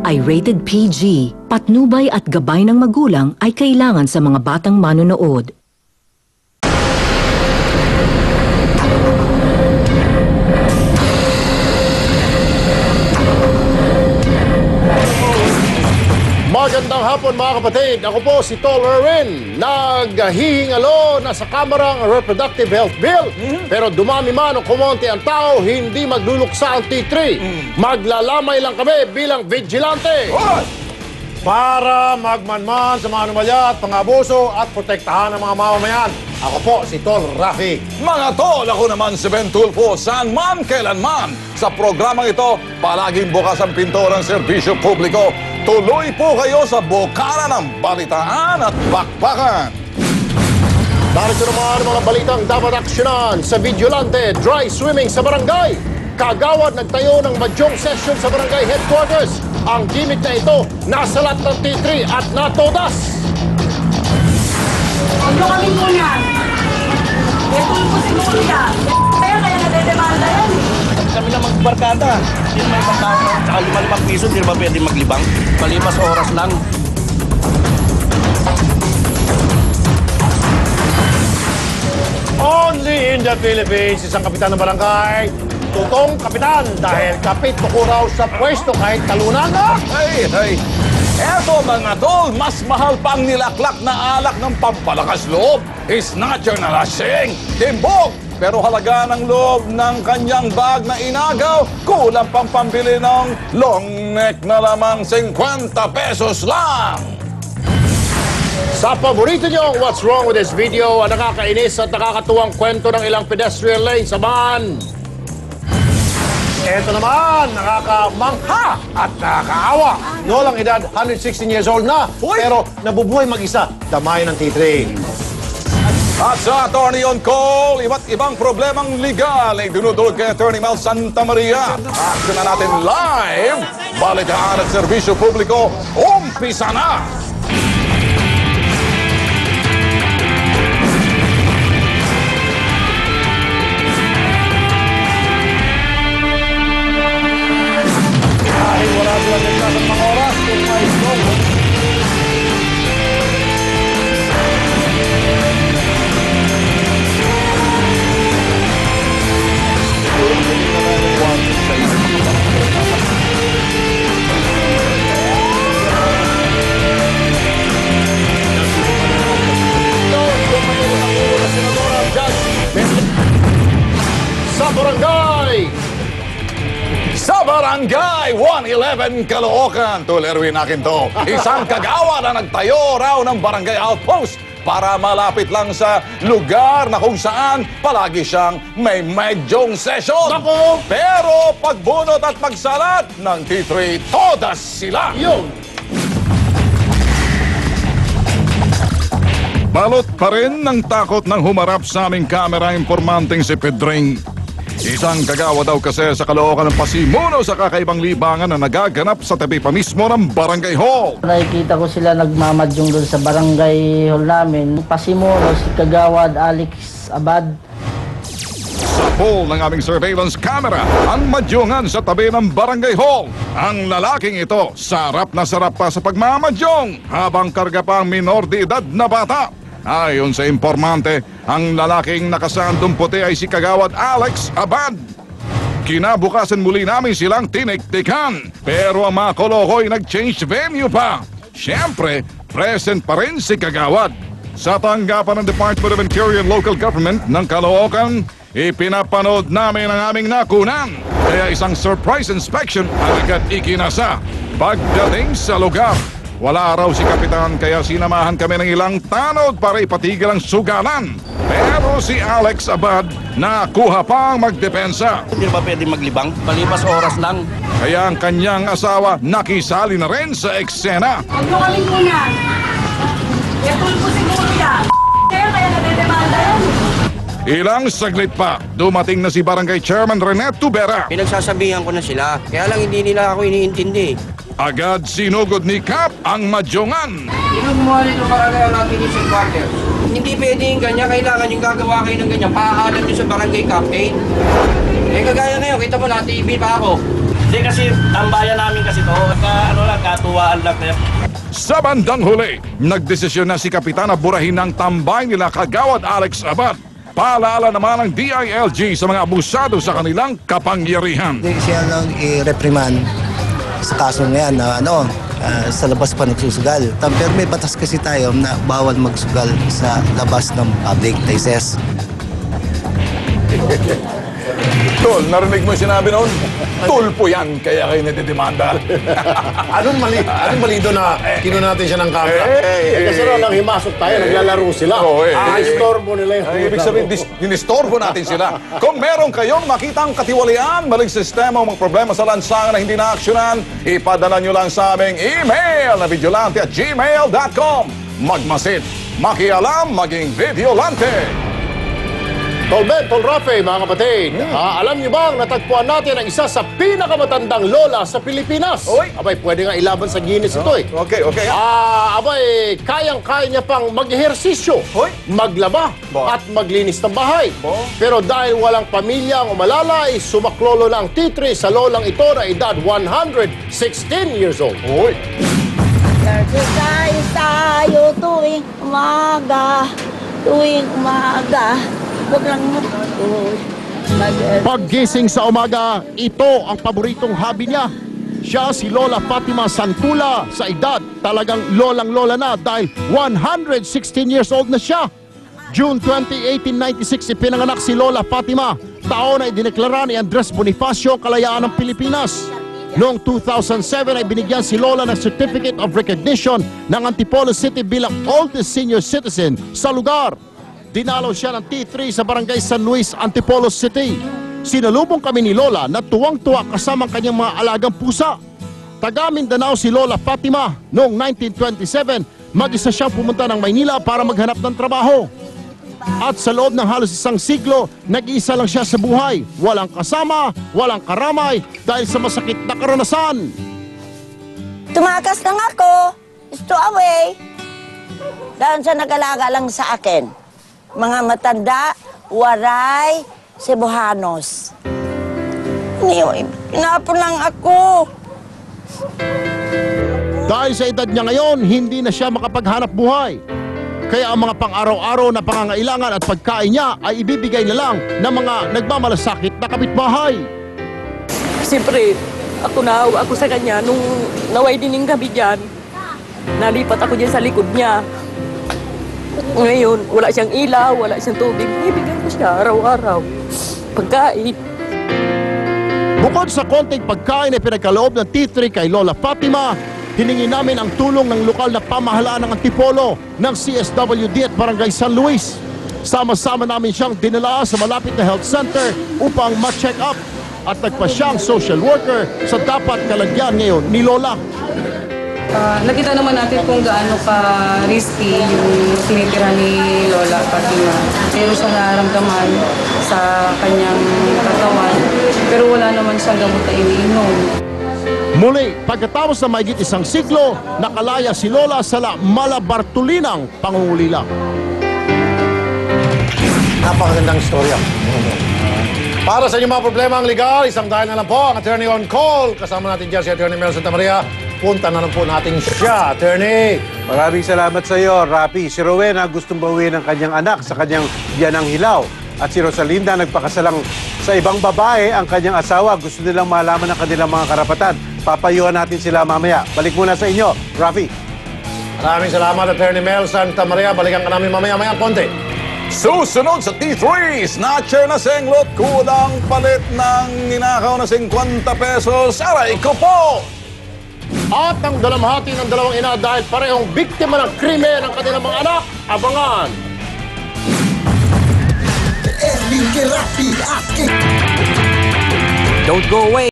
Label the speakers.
Speaker 1: ay rated PG. Patnubay at gabay ng magulang ay kailangan sa mga batang manonood.
Speaker 2: Magandang hapon mga kapatid. Ako po si Tol Erwin. Naghihingalo na sa Kamarang Reproductive Health Bill. Pero dumami man o kumonti ang tao, hindi magluluksa ang T3. Maglalamay lang kami bilang vigilante. Para magmanman sa mga anomalya at pang-abuso at protektahan ang mga mamamayan. Ako po si Tol Rafi.
Speaker 3: Mga tol, ako naman si Ben Tulfo, saan man, kailanman. Sa programang ito, palaging bukas ang pinto ng serbisyo publiko. Tuloy po kayo sa bukana ng balitaan at bakbakan.
Speaker 2: Narito naman ang mga balitang dapat aksyonan sa Vigilante Dry Swimming sa Barangay. Kagawad nagtayo ng madyong session sa barangay headquarters. Ang gimmick na ito, nasalat ng T3 at natodas.
Speaker 4: Huwag nyo kaming kunyan. Ito po siguro yan. Kaya nadedemanda yan.
Speaker 5: Kami na magbarkada. Hindi naman ibang tao. Tsaka 5 piso, hindi naman pwede maglibang. Palipas oras lang.
Speaker 2: Only in the Philippines, isang kapitan ng barangay, tutong kapitan dahil kapit tuko raw sa pwesto kahit talunan na.
Speaker 3: Hey! Eto mga tol, mas mahal pang nilaklak na alak ng pampalakas loob. Snatcher na lasing, timbog. Pero halaga ng loob ng kanyang bag na inagaw, kulang pang pambili ng long neck na lamang 50 pesos lang.
Speaker 2: Sa paborito nyo, what's wrong with this video? Ang nakakainis at nakakatuwang kwento ng ilang pedestrian lane sa van. Ito naman, nakakamangha at nakakaawa. Nolang edad, 116 years old na, pero nabubuhay mag-isa, damay ng T3.
Speaker 3: At sa Attorney on Call, iba't ibang problemang legal ay dinudulog kay Attorney Mel Santa Maria. Action na natin live, balitaan at serbisyo publiko, umpisa na!
Speaker 2: Dahil wala silang nagkasang mga oras kung may snow.
Speaker 3: Sa Barangay 111 Caloocan, Tol Erwin akin to. Isang kagawa na nagtayo raw ng barangay outpost para malapit lang sa lugar na kung saan palagi siyang may medyong session.
Speaker 2: Naku!
Speaker 3: Pero pagbunot at pagsalat ng T3, todas sila.
Speaker 2: Yun!
Speaker 3: Balot pa rin ng takot ng humarap sa aming kamera impormanteng si Pedring. Isang kagawa daw kasi sa Caloocan ng pasimuno sa kakaibang libangan na nagaganap sa tabi pa mismo ng barangay hall.
Speaker 6: Nakikita ko sila nagmamadyong doon sa barangay hall namin. Pasimuno si Kagawad Alex Abad.
Speaker 3: Sa pool ng aming surveillance camera, ang madyungan sa tabi ng barangay hall. Ang lalaking ito, sarap na sarap pa sa pagmamadyong habang karga pa ang minor de edad na bata. Ayon sa informante, ang lalaking nakasandong puti ay si Kagawad Alex Abad. Kinabukasan muli namin silang tiniktikan, pero ang mga kolokoy nag-change venue pa. Siyempre, present pa rin si Kagawad. Sa tanggapan ng Department of Interior and Local Government ng Caloocan, ipinapanood namin ang aming nakunan. Kaya isang surprise inspection ang agad ikinasa. Pagdating sa lugar, wala raw si Kapitan kaya sinamahan kami ng ilang tanod para ipatigil ang sugalan. Pero si Alex Abad nakuha pang magdepensa.
Speaker 5: Hindi naman pwede maglibang. Palipas oras lang.
Speaker 3: Kaya ang kanyang asawa nakisali na rin sa eksena.
Speaker 4: Huwag nyo kaming kunyan. Ito po siguro yan. Kaya nadedemanda yan.
Speaker 3: Ilang saglit pa, dumating na si Barangay Chairman Renet Tubera.
Speaker 5: Pinagsasabihan ko na sila. Kaya lang hindi nila ako iniintindi.
Speaker 3: Agad sinugod ni Cap ang madyongan.
Speaker 5: Sino gumawa nito barangay ang ating isang quarter? Hindi pwedeng ganyan. Kailangan yung gagawa kayo ng ganyan. Paaalam nyo sa barangay captain. Eh kagaya ngayon, kita mo na TV pa ako. Hindi kasi tambayan namin kasi to. Ano lang,
Speaker 7: pagkatuwaan lang na
Speaker 3: Sa bandang huli, nagdesisyon na si Kapitana burahin ng tambay nila Kagawad Alex Abad. Paalala naman ng DILG sa mga abusado sa kanilang kapangyarihan.
Speaker 8: Hindi siya lang i-reprimand sa kaso na yan na sa labas pa nagsusugal. Pero may batas kasi tayo na bawal magsugal sa labas ng public places.
Speaker 3: Tol, narinig mo yung sinabi noon? Tulpo yan, kaya kayo nadidemanda.
Speaker 2: Anong mali doon na kinuha natin siya ng camera? Kasi raw nang himasok tayo, naglalaro sila. Istorbo nila yung
Speaker 3: Ibig sabihin, dinistorbo natin sila. Kung meron kayong makitang katiwalian, maling sistema o mga problema sa lansangan na hindi na-actionan, ipadala nyo lang sa aming email na videolante@gmail.com. Magmasid, makialam, maging videolante.
Speaker 2: Tol Ben, Tol Rafe, mga kapatid, alam niyo bang natagpuan natin ang isa sa pinakamatandang lola sa Pilipinas?
Speaker 3: Oy.
Speaker 2: Abay, pwede nga ilaban sa Guinness ito eh.
Speaker 3: Okay.
Speaker 2: Abay, kayang-kaya niya pang mag-ehersisyo,
Speaker 3: Hoy.
Speaker 2: maglaba,
Speaker 3: Bo.
Speaker 2: at maglinis ng bahay.
Speaker 3: Bo.
Speaker 2: Pero dahil walang pamilya ang umalalay, sumaklolo na ang titri sa lolang ito na edad 116 years old.
Speaker 3: Uy.
Speaker 9: Exercise tayo tuwing umaga. Huwag lang
Speaker 2: Paggising sa umaga, ito ang paboritong hobby niya. Siya si Lola Fatima Santula sa edad talagang lolang-lola na dahil 116 years old na siya. June 20, 1896 ipinanganak si Lola Fatima. Taon ay dineklara ni Andres Bonifacio ang kalayaan ng Pilipinas. Noong 2007 ay binigyan si Lola ng Certificate of Recognition ng Antipolo City bilang oldest senior citizen sa lugar. Dinalaw siya ng T3 sa Barangay San Luis, Antipolo City. Sinalubong kami ni Lola na tuwang-tuwa kasama ang kanyang mga alagang pusa. Taga Mindanao si Lola Fatima. Noong 1927, mag-isa siyang pumunta ng Maynila para maghanap ng trabaho. At sa loob ng halos isang siglo, nag-iisa lang siya sa buhay. Walang kasama, walang karamay dahil sa masakit na karanasan.
Speaker 9: Tumakas lang ako. Stow away. Dahil sa nag-alaga lang sa akin. Mga matanda, waray, Cebuanos. Pinapon lang ako.
Speaker 2: Dahil sa edad niya ngayon, hindi na siya makapaghanap buhay. Kaya ang mga pang-araw-araw na pangangailangan at pagkain niya ay ibibigay na lang ng mga nagmamalasakit na kapitbahay.
Speaker 4: Siyempre, ako naawa ako sa kanya nung naway din yung gabi dyan. Nalipat ako dyan sa likod niya. Ngayon, wala siyang ilaw, wala siyang tubig. Ibigay ko siya araw-araw. Pagkain.
Speaker 2: Bukod sa konting pagkain ay pinagkaloob ng T3 kay Lola Fatima, hiningi namin ang tulong ng lokal na pamahalaan ng Antipolo ng CSWD at Barangay San Luis. Sama-sama namin siyang dinala sa malapit na health center upang ma-check up at nagpa siyang social worker sa dapat kalagyan ngayon ni Lola.
Speaker 10: Nakita naman natin kung gaano ka-risky yung tinitira ni Lola Fatima. Meron siyang nararamdaman sa kanyang katawan, pero wala naman siyang gamot na iniinom.
Speaker 2: Muli, pagkatapos na mahigit isang siglo, nakalaya si Lola sa Malabartulinang pangungulila. Napakagandang istorya. Para sa inyong mga problema ang legal, isang dahil na lang po ang Attorney on Call. Kasama natin dyan si Attorney Mel Santa Maria. Punta na lang po natin siya, Attorney.
Speaker 11: Maraming salamat sa iyo, Rapi. Si Rowena gustong bawiin ang kanyang anak sa kanyang biyanang hilaw. At si Rosalinda nagpakasalang sa ibang babae ang kanyang asawa. Gusto nilang malaman ang kanilang mga karapatan. Papayuhan natin sila mamaya. Balik muna sa inyo, Rafi.
Speaker 2: Maraming salamat, Attorney Mel Santa Maria. Balikan ka namin mamaya-maya konti.
Speaker 3: Susunod sa T3, snatcher na senglot, kulang palit ng ninakaw na 50 pesos. Aray ko po!
Speaker 2: At ang dalamhati ng dalawang ina dahil parehong biktima ng krimen ng kanilang mga anak. Abangan!
Speaker 12: Don't go away.